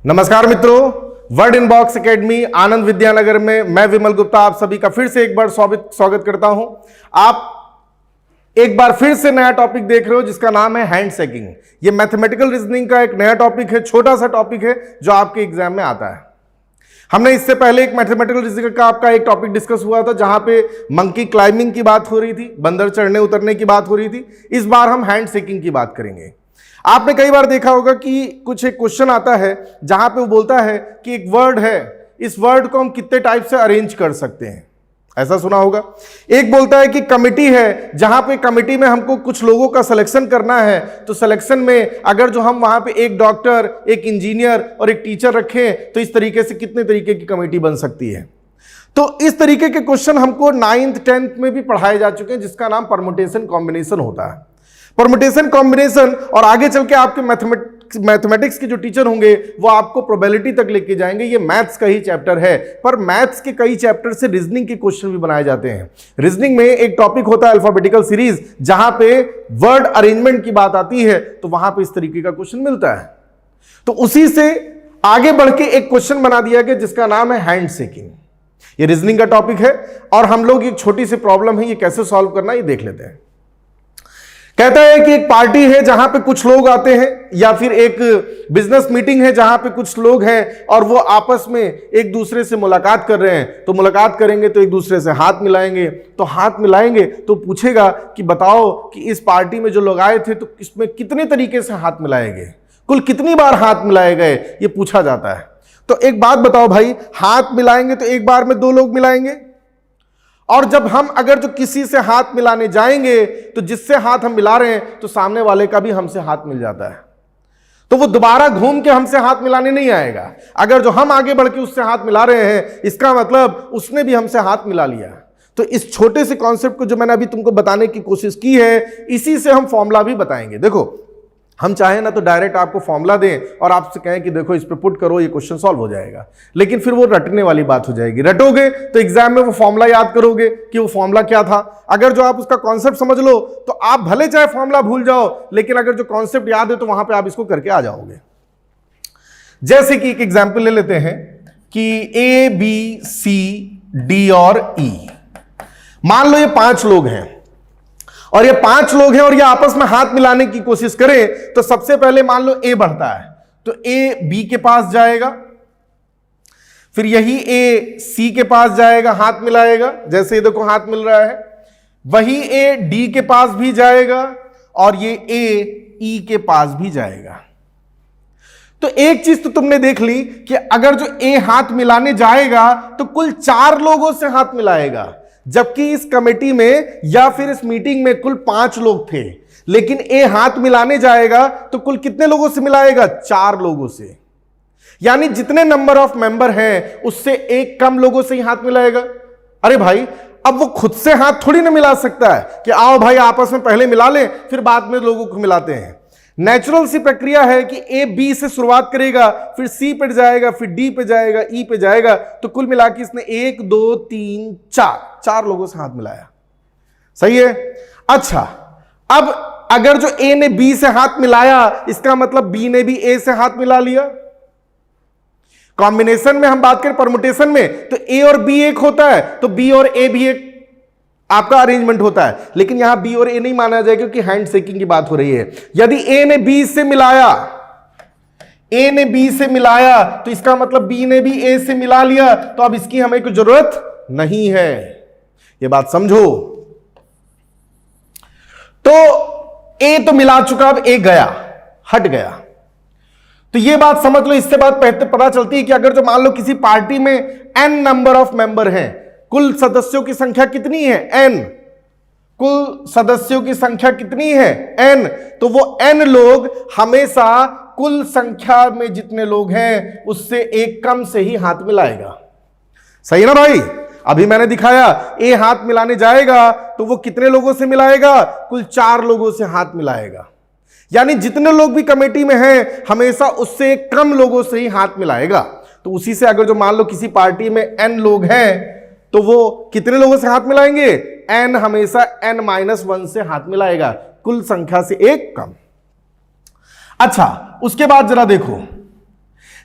नमस्कार मित्रों, word inbox academy आनंद विद्यानगर में मैं विमल गुप्ता आप सभी का फिर से एक बार स्वागत करता हूं। आप एक बार फिर से नया टॉपिक देख रहे हो जिसका नाम है हैंड शेकिंग। ये मैथमेटिकल रीजनिंग का एक नया टॉपिक है, छोटा सा टॉपिक है जो आपके एग्जाम में आता है। हमने इससे पहले एक मैथमेटिकल रीजनिंग का आपका एक टॉपिक डिस्कस हुआ था जहां पे मंकी क्लाइंबिंग की बात हो रही थी, बंदर चढ़ने उतरने की बात हो रही थी। इस बार हम हैंड शेकिंग की बात करेंगे। आपने कई बार देखा होगा कि कुछ एक क्वेश्चन आता है जहां पे वो बोलता है कि एक वर्ड है, इस वर्ड को हम कितने टाइप से अरेंज कर सकते हैं, ऐसा सुना होगा। एक बोलता है कि कमिटी है, जहां पे कमिटी में हमको कुछ लोगों का सिलेक्शन करना है, तो सिलेक्शन में अगर जो हम वहां पे एक डॉक्टर, एक इंजीनियर और एक टीचर रखें तो इस तरीके से कितने तरीके की कमेटी बन सकती है। तो इस तरीके के क्वेश्चन हमको 9th 10th में भी पढ़ाए जा चुके हैं जिसका नाम परमुटेशन कॉम्बिनेशन होता है। परमुटेशन कॉम्बिनेशन और आगे चल के आपके मैथमेटिक्स के जो टीचर होंगे वो आपको प्रोबेबिलिटी तक लेके जाएंगे। ये मैथ्स का ही चैप्टर है, पर मैथ्स के कई चैप्टर से रीजनिंग के क्वेश्चन भी बनाए जाते हैं। रीजनिंग में एक टॉपिक होता है अल्फाबेटिकल सीरीज, जहां पे वर्ड अरेंजमेंट की बात आती है तो वहां पे इस तरीके का क्वेश्चन मिलता है। तो उसी से आगे बढ़ के एक क्वेश्चन बना दिया गया जिसका नाम है हैंड शेकिंग। ये रीजनिंग का टॉपिक है और हम लोग एक छोटी सी प्रॉब्लम है, ये कैसे सॉल्व करना ये देख लेते हैं। कहता है कि एक पार्टी है जहां पे कुछ लोग आते हैं, या फिर एक बिजनेस मीटिंग है जहां पे कुछ लोग हैं और वो आपस में एक दूसरे से मुलाकात कर रहे हैं। तो मुलाकात करेंगे तो एक दूसरे से हाथ मिलाएंगे, तो हाथ मिलाएंगे तो पूछेगा कि बताओ कि इस पार्टी में जो लोग आए थे तो इसमें कितने तरीके से हाथ मिलाए गए, कुल कितनी बार हाथ मिलाए गए, ये पूछा जाता है। तो एक बात बताओ भाई, हाथ मिलाएंगे तो एक बार में 2 लोग मिलाएंगे, और जब हम अगर जो किसी से हाथ मिलाने जाएंगे तो जिससे हाथ हम मिला रहे हैं तो सामने वाले का भी हमसे हाथ मिल जाता है, तो वो दोबारा घूम के हमसे हाथ मिलाने नहीं आएगा। अगर जो हम आगे बढ़ के उससे हाथ मिला रहे हैं इसका मतलब उसने भी हमसे हाथ मिला लिया। तो इस छोटे से कॉन्सेप्ट को जो मैंने अभी तुमको बताने की कोशिश की है, इसी से हम फॉर्मूला भी बताएंगे। देखो, हम चाहें ना तो डायरेक्ट आपको फॉर्मूला दें और आपसे कहें कि देखो इस पे पुट करो, ये क्वेश्चन सॉल्व हो जाएगा, लेकिन फिर वो रटने वाली बात हो जाएगी। रटोगे तो एग्जाम में वो फॉर्मूला याद करोगे कि वो फॉर्मूला क्या था। अगर जो आप उसका कॉन्सेप्ट समझ लो तो आप भले चाहे फॉर्मूला भूल जाओ, लेकिन अगर जो कॉन्सेप्ट याद है तो वहां पे आप इसको करके आ जाओगे। जैसे कि एक एग्जाम्पल ले लेते हैं कि ए बी सी डी और ई, मान लो ये 5 लोग हैं और ये 5 लोग हैं और ये आपस में हाथ मिलाने की कोशिश करें। तो सबसे पहले मान लो ए बढ़ता है तो ए बी के पास जाएगा, फिर यही ए सी के पास जाएगा, हाथ मिलाएगा, जैसे ये देखो हाथ मिल रहा है। वही ए डी के पास भी जाएगा और ये ए ई के पास भी जाएगा। तो एक चीज तो तुमने देख ली कि अगर जो ए हाथ मिलाने जाएगा तो कुल 4 लोगों से हाथ मिलाएगा, जबकि इस कमेटी में या फिर इस मीटिंग में कुल 5 लोग थे, लेकिन ए हाथ मिलाने जाएगा तो कुल कितने लोगों से मिलाएगा, 4 लोगों से। यानी जितने नंबर ऑफ मेंबर हैं उससे एक कम लोगों से ही हाथ मिलाएगा। अरे भाई, अब वो खुद से हाथ थोड़ी ना मिला सकता है कि आओ भाई आपस में पहले मिला लें फिर बाद में लोगों को मिलाते हैं। नेचुरल सी प्रक्रिया है कि ए बी से शुरुआत करेगा, फिर सी पे जाएगा, फिर डी पे जाएगा, ई पे जाएगा। तो कुल मिला के इसने 1 2 3 4 लोगों से हाथ मिलाया। सही है। अच्छा, अब अगर जो ए ने बी से हाथ मिलाया इसका मतलब बी ने भी ए से हाथ मिला लिया। कॉम्बिनेशन में हम बात करें, परमुटेशन में, तो ए और बी एक होता है तो बी और ए भी एक आपका अरेंजमेंट होता है, लेकिन यहां बी और ए नहीं माना जाएगा क्योंकि हैंड शेकिंग की बात हो रही है। यदि ए ने बी से मिलाया, ए ने बी से मिलाया तो इसका मतलब बी ने भी ए से मिला लिया, तो अब इसकी हमें कोई जरूरत नहीं है। यह बात समझो। तो ए तो मिला चुका, अब ए गया, हट गया। तो यह बात समझ लो। इससे बात पता चलती है कि अगर जो मान लो किसी पार्टी में n नंबर ऑफ मेंबर हैं, कुल सदस्यों की संख्या कितनी है, n, कुल सदस्यों की संख्या कितनी है, n, तो वो n लोग हमेशा कुल संख्या में जितने लोग हैं उससे एक कम से ही हाथ मिलाएगा। सही ना भाई। अभी मैंने दिखाया ए हाथ मिलाने जाएगा तो वो कितने लोगों से मिलाएगा, कुल 4 लोगों से हाथ मिलाएगा। यानी जितने लोग भी कमेटी में हैं हमेशा उससे कम लोगों से ही हाथ मिलाएगा। तो उसी से अगर जो मान लो किसी पार्टी में n लोग हैं तो वो कितने लोगों से हाथ मिलाएंगे, n हमेशा n-1 से हाथ मिलाएगा, कुल संख्या से एक कम। अच्छा, उसके बाद जरा देखो,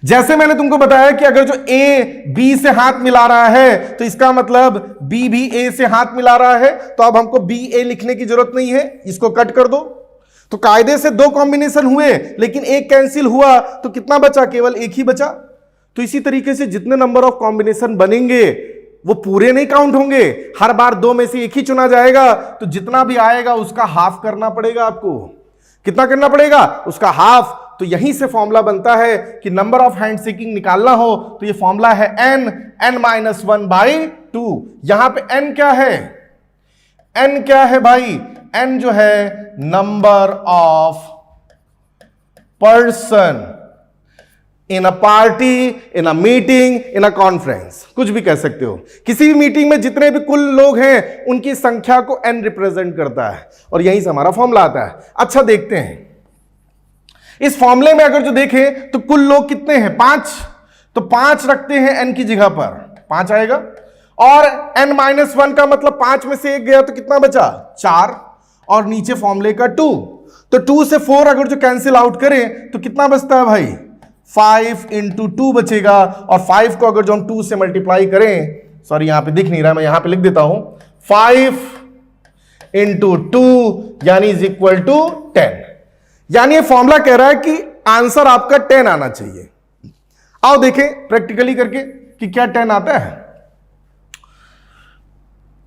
जैसे मैंने तुमको बताया कि अगर जो ए बी से हाथ मिला रहा है तो इसका मतलब बी भी ए से हाथ मिला रहा है, तो अब हमको बी ए लिखने की जरूरत नहीं है, इसको कट कर दो। तो कायदे से दो कॉम्बिनेशन हुए लेकिन एक कैंसिल हुआ तो कितना बचा, केवल एक ही बचा। तो इसी तरीके से जितने नंबर ऑफ कॉम्बिनेशन बनेंगे वो पूरे नहीं काउंट होंगे, हर बार दो में से एक ही चुना जाएगा, तो जितना भी आएगा उसका हाफ करना पड़ेगा आपको। कितना करना पड़ेगा, उसका हाफ। तो यहीं से फॉर्मूला बनता है कि नंबर ऑफ हैंड शेकिंग निकालना हो तो ये फॉर्मूला है n-1/2। यहां पे n क्या है, n क्या है भाई, n जो है number of person in a party, in a meeting, in a conference, कुछ भी कह सकते हो। किसी भी मीटिंग में जितने भी कुल लोग हैं उनकी संख्या को n रिप्रेजेंट करता है, और यहीं से हमारा फॉर्मूला आता है। अच्छा देखते हैं इस फॉर्मूले में अगर जो देखें तो कुल लोग कितने हैं, 5, तो 5 रखते हैं n की जगह पर, 5 आएगा। और n-1 का मतलब 5 में से 1 गया तो कितना बचा, 4, और नीचे फॉर्मूले का 2, तो 2 से 4 अगर जो कैंसिल आउट करें तो कितना बचता है भाई, 5 × 2 बचेगा। और 5 को अगर जो हम 2 से मल्टीप्लाई करें, सॉरी यहां पे दिख नहीं रहा, मैं यहां पे लिख देता हूं, 5 × 2 यानी इज इक्वल टू 10। यानी ये फॉर्मूला कह रहा है कि आंसर आपका 10 आना चाहिए। आओ देखें प्रैक्टिकली करके कि क्या 10 आता है।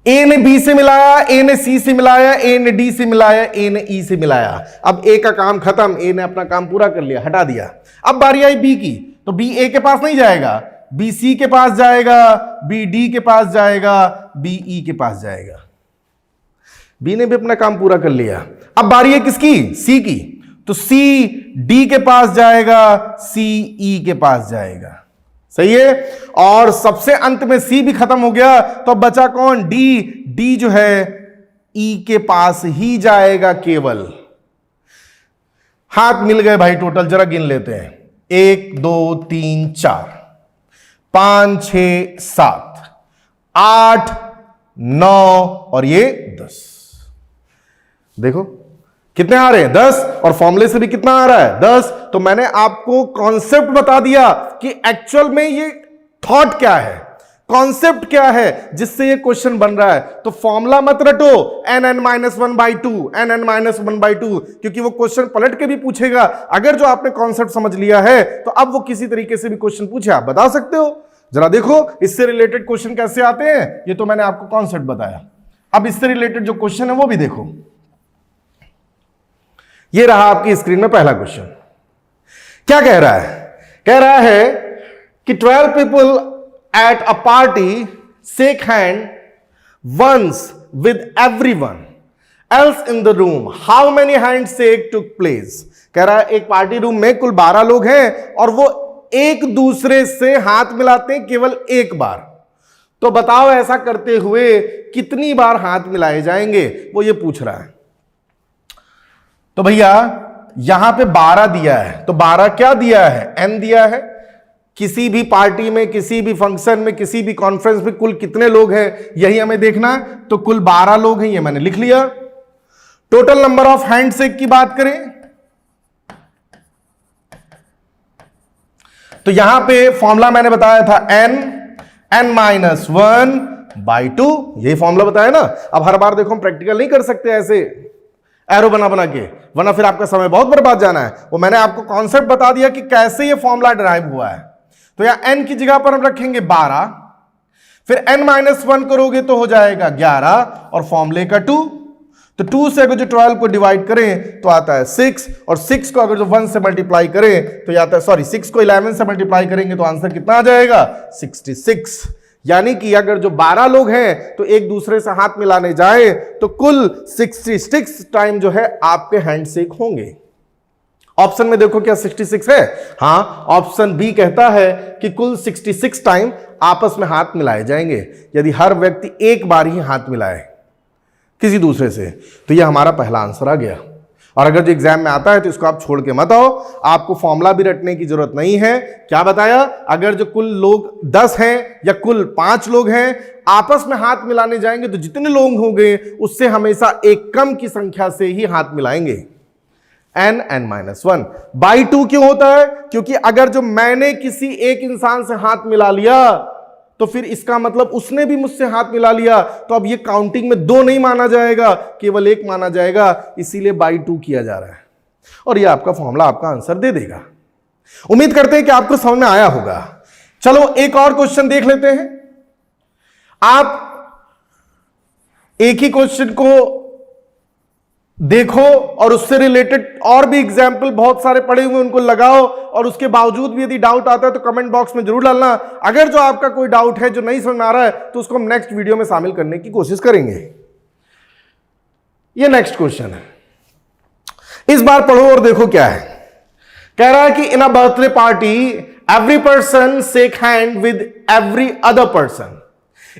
ए ने बी से मिलाया, ए ने सी से मिलाया, ए ने डी से मिलाया, ए ने ई से मिलाया। अब ए का काम खत्म, ए ने अपना काम पूरा कर लिया, हटा दिया। अब बारी आई बी की, तो बी ए के पास नहीं जाएगा, बी सी के पास जाएगा, बी डी के पास जाएगा, बी ई के पास जाएगा। बी ने भी अपना काम पूरा कर लिया। अब बारी है किसकी, सी की, तो सी डी के पास जाएगा, सी ई के पास जाएगा। सही है। और सबसे अंत में सी भी खत्म हो गया, तो अब बचा कौन, डी। डी जो है ई के पास ही जाएगा केवल। हाथ मिल गए भाई टोटल, जरा गिन लेते हैं, 1 2 3 4 5 6 7 8 9 और ये 10। देखो कितने आ रहे हैं, 10, और फॉर्मूले से भी कितना आ रहा है, 10। तो मैंने आपको कॉन्सेप्ट बता दिया कि एक्चुअल में ये थॉट क्या है, कॉन्सेप्ट क्या है जिससे ये क्वेश्चन बन रहा है। तो फॉर्मूला मत रटो n-1/2, n-1/2, क्योंकि वो क्वेश्चन पलट के भी पूछेगा। अगर जो आपने कॉन्सेप्ट समझ लिया है तो अब वो किसी तरीके से भी क्वेश्चन पूछे आप बता सकते हो। जरा देखो इससे रिलेटेड क्वेश्चन कैसे आते हैं, ये तो मैंने आपको कॉन्सेप्ट बताया। अब इससे रिलेटेड जो क्वेश्चन है वो भी देखो। ये रहा आपकी स्क्रीन में पहला क्वेश्चन। क्या कह रहा है, कह रहा है कि 12 people at a party shake hand once with everyone else in the room, how many hand shake took place. कह रहा है एक पार्टी रूम में कुल 12 लोग हैं और वो एक दूसरे से हाथ मिलाते हैं केवल एक बार। तो बताओ ऐसा करते हुए कितनी बार हाथ मिलाए जाएंगे, वो ये पूछ रहा है। तो भैया यहां पे 12 दिया है, तो 12 क्या दिया है, n दिया है। किसी भी पार्टी में, किसी भी फंक्शन में, किसी भी कॉन्फ्रेंस में कुल कितने लोग हैं यही हमें देखना है। तो कुल 12 लोग हैं, ये मैंने लिख लिया। टोटल नंबर ऑफ हैंडशेक की बात करें तो यहां पे फॉर्मूला मैंने बताया था n-1/2, यही फॉर्मूला बताया ना। अब हर बार देखो हम प्रैक्टिकल नहीं कर सकते ऐसे एरो बना बना के, वरना फिर आपका समय बहुत बर्बाद जाना है। वो मैंने आपको कॉन्सेप्ट बता दिया कि कैसे ये फॉर्मूला डिराइव हुआ है। तो यहां n की जगह पर हम रखेंगे 12, फिर n-1 करोगे तो हो जाएगा 11 और फॉर्मूले का 2। तो 2 से अगर जो 12 को डिवाइड करें तो आता है 6, और 6 को अगर जो 1 से मल्टीप्लाई करें तो आता है, सॉरी 6 को 11 से मल्टीप्लाई करेंगे तो आंसर कितना आ जाएगा, 66। यानी कि अगर जो 12 लोग हैं तो एक दूसरे से हाथ मिलाने जाए तो कुल 66 टाइम जो है आपके हैंडशेक होंगे। ऑप्शन में देखो क्या 66 है, हां ऑप्शन बी कहता है कि कुल 66 टाइम आपस में हाथ मिलाए जाएंगे यदि हर व्यक्ति एक बार ही हाथ मिलाए किसी दूसरे से। तो यह हमारा पहला आंसर आ गया। और अगर जो एग्जाम में आता है तो इसको आप छोड़ के मत आओ, आपको फॉर्मूला भी रटने की जरूरत नहीं है। क्या बताया, अगर जो कुल लोग 10 हैं या कुल 5 लोग हैं, आपस में हाथ मिलाने जाएंगे तो जितने लोग होंगे उससे हमेशा एक कम की संख्या से ही हाथ मिलाएंगे। n n-1 बाई 2 क्यों होता है? क्योंकि अगर जो मैंने किसी एक इंसान से हाथ मिला लिया तो फिर इसका मतलब उसने भी मुझसे हाथ मिला लिया, तो अब ये काउंटिंग में 2 नहीं माना जाएगा, केवल 1 माना जाएगा, इसीलिए बाई 2 किया जा रहा है। और ये आपका फॉर्मूला आपका आंसर दे देगा। उम्मीद करते हैं कि आपको समझ में आया होगा। चलो एक और क्वेश्चन देख लेते हैं। आप एक ही क्वेश्चन को देखो और उससे रिलेटेड और भी एग्जाम्पल बहुत सारे पड़े हुए उनको लगाओ, और उसके बावजूद भी यदि डाउट आता है तो कमेंट बॉक्स में जरूर डालना। अगर जो आपका कोई डाउट है जो नहीं समझ में आ रहा है तो उसको हम नेक्स्ट वीडियो में शामिल करने की कोशिश करेंगे। ये नेक्स्ट क्वेश्चन है, इस बार पढ़ो और देखो क्या है। कह रहा है कि in a birthday party every person shake hand with every other person.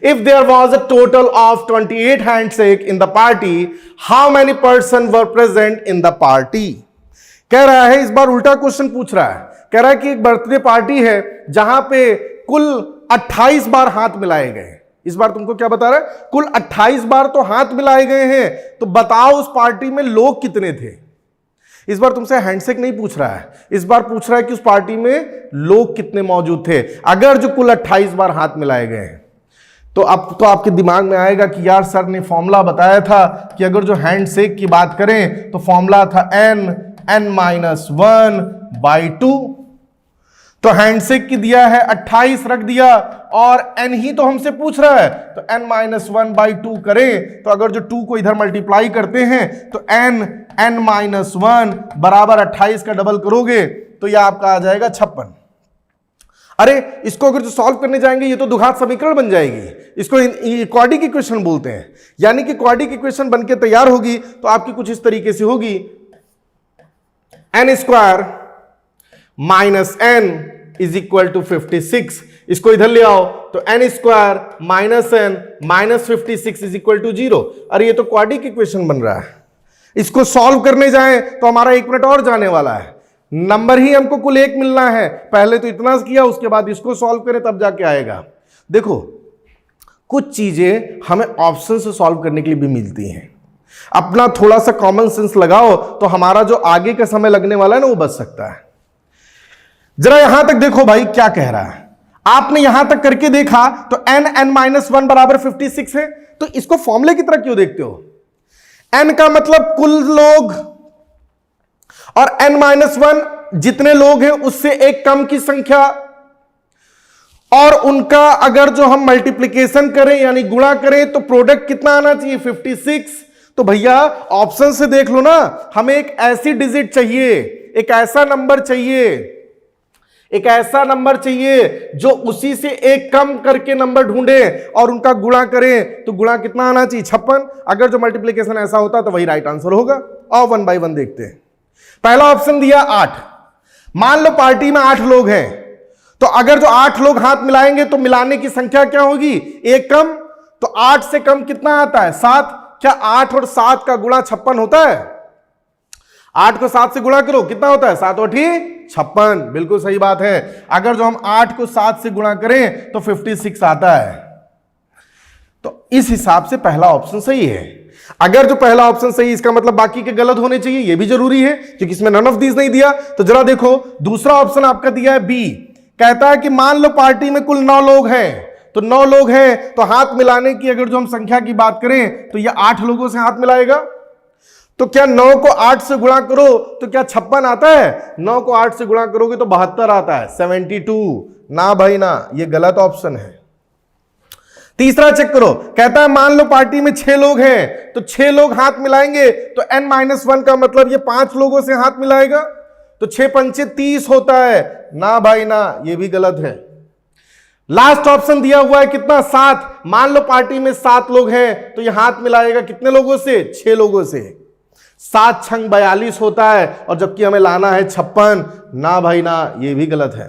If there was a total of 28 handshake in the party, how many person were present in the party? कह रहा है, इस बार उल्टा क्वेश्चन पूछ रहा है। कह रहा है कि एक बर्थडे पार्टी है जहां पे कुल 28 बार हाथ मिलाए गए। इस बार तुमको क्या बता रहा है? कुल 28 बार तो हाथ मिलाए गए हैं, तो बताओ उस पार्टी में लोग कितने थे। इस बार तुमसे हैंडशेक नहीं पूछ रहा है, इस बार पूछ रहा है कि उस पार्टी में लोग कितने मौजूद थे। अगर जो कुल 28 बार हाथ मिलाए गए हैं तो अब तो आपके दिमाग में आएगा कि यार सर ने फॉर्मूला बताया था कि अगर जो हैंडशेक की बात करें तो फॉर्मूला था n-1 बाई 2। तो हैंडशेक की दिया है 28 रख दिया, और n ही तो हमसे पूछ रहा है, तो n-1 बाई 2 करें तो अगर जो 2 को इधर मल्टीप्लाई करते हैं तो n-1 बराबर 28 का डबल करोगे तो यह आपका आ जाएगा 56। अरे इसको अगर जो सॉल्व करने जाएंगे ये तो द्विघात समीकरण बन जाएगी, इसको क्वाड्रिक इक्वेशन बोलते हैं। यानी कि क्वाड्रिक इक्वेशन बनके तैयार होगी तो आपकी कुछ इस तरीके से होगी, n² minus n is equal to 56। इसको इधर ले आओ तो n² minus n minus 56 is equal to 0। अरे ये तो क्वाड्रिक इक्वेशन बन रहा है। इसको सॉल्व करने जाएं तो हमारा 1 मिनट और जाने वाला है। नंबर ही हमको कुल 1 मिलना है, पहले तो इतना किया, उसके बाद इसको सॉल्व करें तब जाके आएगा। देखो कुछ चीजें हमें ऑप्शन से सॉल्व करने के लिए भी मिलती हैं। अपना थोड़ा सा कॉमन सेंस लगाओ तो हमारा जो आगे का समय लगने वाला है ना वो बच सकता है। जरा यहां तक देखो भाई क्या कह रहा है। आपने यहां तक करके देखा तो n-1 बराबर 56 है, तो इसको फॉर्मूले की तरह क्यों देखते हो? n का मतलब कुल लोग, और n-1 जितने लोग हैं उससे एक कम की संख्या, और उनका अगर जो हम मल्टीप्लिकेशन करें यानी गुणा करें तो प्रोडक्ट कितना आना चाहिए? 56। तो भैया ऑप्शन से देख लो ना, हमें एक ऐसी डिजिट चाहिए, एक ऐसा नंबर चाहिए, एक ऐसा नंबर चाहिए जो उसी से एक कम करके नंबर ढूंढे और उनका गुणा करें, तो गुणा कितना आना चाहिए? 56। अगर जो मल्टीप्लिकेशन ऐसा होता तो वही राइट आंसर होगा। और 1 बाई 1 देखते हैं। पहला ऑप्शन दिया 8। मान लो पार्टी में 8 लोग हैं, तो अगर जो 8 लोग हाथ मिलाएंगे तो मिलाने की संख्या क्या होगी? एक कम। तो 8 से कम कितना आता है? 7। क्या 8 और 7 का गुणा 56 होता है? 8 को 7 से गुणा करो, कितना होता है? 7 और 56। बिल्कुल सही बात है। अगर जो हम 8 को 7 से गुणा करें तो 56 आता है। तो इस हिसाब से पहला ऑप्शन सही है। अगर जो पहला ऑप्शन सही, इसका मतलब बाकी के गलत होने चाहिए, यह भी जरूरी है क्योंकि इसमें नन ऑफ दीज नहीं दिया। तो जरा देखो दूसरा ऑप्शन आपका दिया है बी। कहता है कि मान लो पार्टी में कुल 9 लोग हैं, तो 9 लोग हैं तो हाथ मिलाने की अगर जो हम संख्या की बात करें तो यह 8 लोगों से हाथ मिलाएगा। तो क्या 9 को 8 से गुणा करो तो क्या 56 आता है? 9 को 8 से गुणा करोगे तो 72 आता है, 72। ना भाई ना, यह गलत ऑप्शन है। तीसरा चेक करो, कहता है मान लो पार्टी में 6 लोग हैं, तो 6 लोग हाथ मिलाएंगे तो n-1 का मतलब ये 5 लोगों से हाथ मिलाएगा, तो 6 पंचे 30 होता है। ना भाई ना, ये भी गलत है। लास्ट ऑप्शन दिया हुआ है कितना? 7। मान लो पार्टी में 7 लोग हैं तो ये हाथ मिलाएगा कितने लोगों से? 6 लोगों से। 7 छंग 42 होता है, और जबकि हमें लाना है 56। ना भाई ना, ये भी गलत है।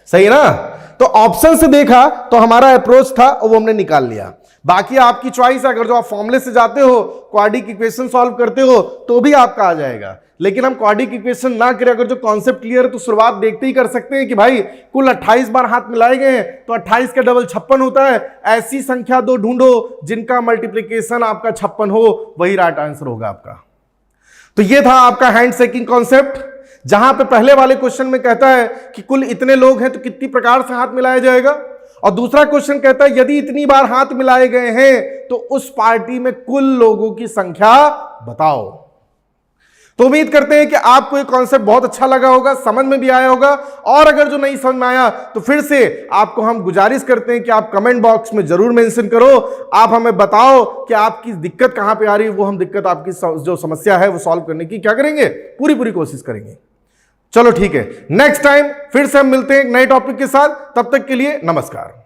सही है ना? तो ऑप्शन से देखा तो हमारा अप्रोच था और वो हमने निकाल लिया। बाकी आपकी चॉइस है, अगर जो आप फॉर्मूले से जाते हो, क्वाड्रिक इक्वेशन सॉल्व करते हो तो भी आपका आ जाएगा। लेकिन हम क्वाड्रिक इक्वेशन ना करें, अगर जो कॉन्सेप्ट क्लियर है तो शुरुआत देखते ही कर सकते हैं कि भाई कुल 28 बार हाथ मिलाए गए हैं तो 28 का डबल 56 होता है। ऐसी संख्या 2 ढूंढो जिनका मल्टीप्लीकेशन आपका 56 हो, वही राइट आंसर होगा आपका। तो ये था आपका हैंड शेकिंग कॉन्सेप्ट, जहां पे पहले वाले क्वेश्चन में कहता है कि कुल इतने लोग हैं तो कितनी प्रकार से हाथ मिलाया जाएगा, और दूसरा क्वेश्चन कहता है यदि इतनी बार हाथ मिलाए गए हैं तो उस पार्टी में कुल लोगों की संख्या बताओ। तो उम्मीद करते हैं कि आपको ये कॉन्सेप्ट बहुत अच्छा लगा होगा, समझ में भी आया होगा, और अगर जो नहीं समझ में आया तो फिर से आपको हम गुजारिश करते हैं कि आप कमेंट बॉक्स में जरूर मेंशन करो, आप हमें बताओ कि आपकी दिक्कत कहां पे आ रही है, वो हम दिक्कत आपकी जो समस्या है वो सॉल्व करने की क्या करेंगे, पूरी कोशिश करेंगे। चलो ठीक है, नेक्स्ट टाइम फिर से हम मिलते हैं एक नए टॉपिक के साथ, तब तक के लिए नमस्कार।